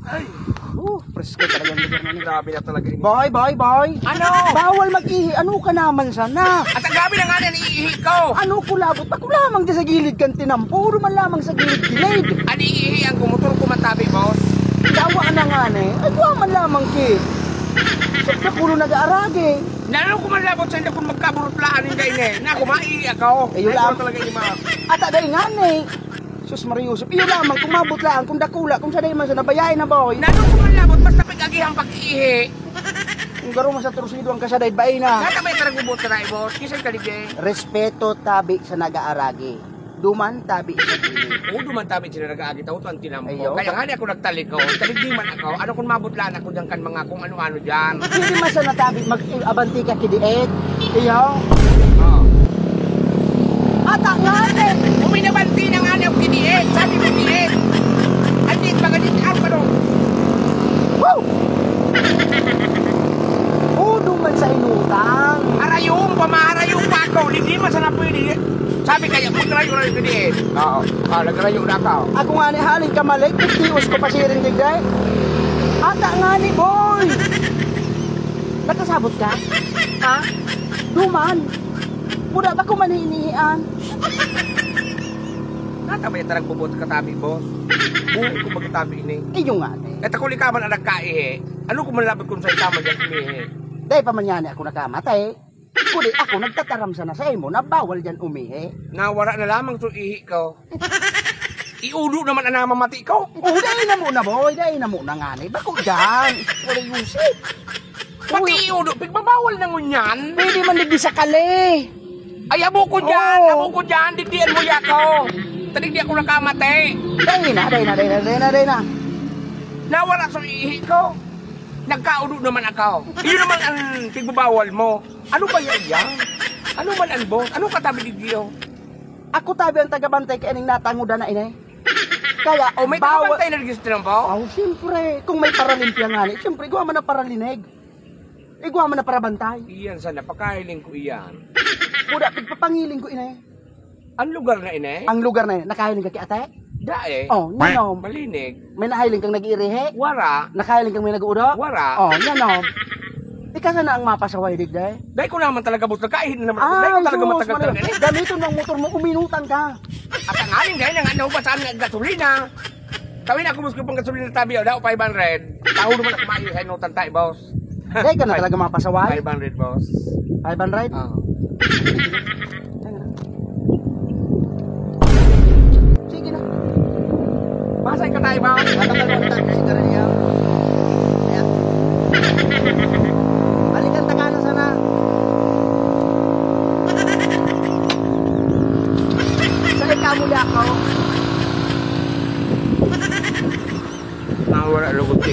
Ay, Presko talaga ang lugar na ni. grabe na talaga ini. Boy, boy, boy. Ano? Bawal mag-ihi. Ano ka naman sana? At ang grabe na nga na iihi ko. Ano kulabot? Ako lamang di sa gilid kan tinampo. Puro man lamang sa gilid-gilid. Ani iihi ang kumutur kumatabi, boss. Dawa na nga ni. Ay, duwa man lamang ki. Sa kulo nag-aaragi. Nalo ko man labot sa hindi kung magkaburutlaan yung kainin. Na kumaihi ako. Ayun Ay, lang. ko talaga ini mga. At aday nga ni. Sus Mariusip. Iyo lamang kung mabot lang. Kung dakula. Kung saday man sa nabayain na boy. Nalo ko man labot basta pag-agihang pag-iihi. Kung garo man sa torsido ang kasaday baay na. Nata may taragbubot ka na, boss. Kisay kaligay. Respeto tabi sa nag-aaragi. Duman tabi sa gilid. Oo, dumantabi sila nag-aagi. Tawag ang tinampo. Ayaw. Kaya nga di ako nagtaliko. Taligdi man ako. Ano kung mabutlaan ako dyan kan mga kung ano-ano dyan. Hindi man sa natabi mag-abanti ka kidiet. Iyo. Oo. Ata nga ni. Uminabanti na nga niya kiniit. Sabi mo kiniit. Andit, maganit. Ano ka doon? Woo! Duman sa inutang. Arayong, pamarayong pa ako. Hindi man sana pwede. Sabi kaya, magrayo-rayo kiniit. Oo. Nagrayo na ako. Ako nga ni haling kamalik. Tios ko pa siring digday. Ata nga ni boy. Nakasabot ka? Ha? Duman. Muna ba ko maninihian? Natabay tarang bubot katabi, boss. Buhay ko magkatabi ini. Iyo nga ni. At ako likaman ang nagkaihi. Ano kung malabot kung sa ikaman dyan umihi? Dahil pa man yan ako nakamatay. Kundi ako nagtataram sana sa imo na bawal dyan umihi. Nawara na lamang so ihi ko. Iulo naman ang namamati ko. Dahil na muna boy. Dahil na muna nga ni. Bako dyan. Wala Yusip. Pati iulo, pigbabawal na ngunyan. Pwede man digdi sa kali. Ay, abo ko dyan, Oo. abo ko dyan, digdian mo yako. Tadig di ako nakamatay. Dahil na. Nawala sa ihi ko. Nagkaulo naman ako. Iyon naman ang pigbabawal mo. Ano ba yan? Ano man ang boss? Ano katabi digdiyo? Ako tabi ang tagabantay kaya ning natanguda na inay. Kaya, O may bawal. kakabantay na registro po? Oh, siyempre. Kung may paralimpia nga ni, siyempre, gawa man na paralinig. Gawa man na parabantay. Iyan sa napakahiling ko iyan. Kuda, pagpapangiling ko inay. Ang lugar na ine? Ang lugar na yun, nakahiling ka kay ate? Dae. Oh, nyanom. Malinig. May nahiling kang nag-iirihe? Wara. Nakahiling kang may nag-uudok? Wara. Oh, nyanom. Ika sana ang mapasaway digday. Dahil ko naman talaga boss, nagkaihin na naman ako. Dahil ko talaga matagal talaga eh. Gamiton ng motor mo, uminutan ka. At ang aling dahil nga naubasaan ng gasolina. Kawin ako musko pang gasolina tabi o daw 500. Taho naman ako maayo sa inutan tayo boss. Dahil ka na talaga mapasaway. 500 boss. 500? Oo. Sige na. Masay ka tayo boss. Matagal mo na kasi karan niya. Ayan. Balikan ta kana sana. Sa ikaw mo ako. Nawala lugot ko.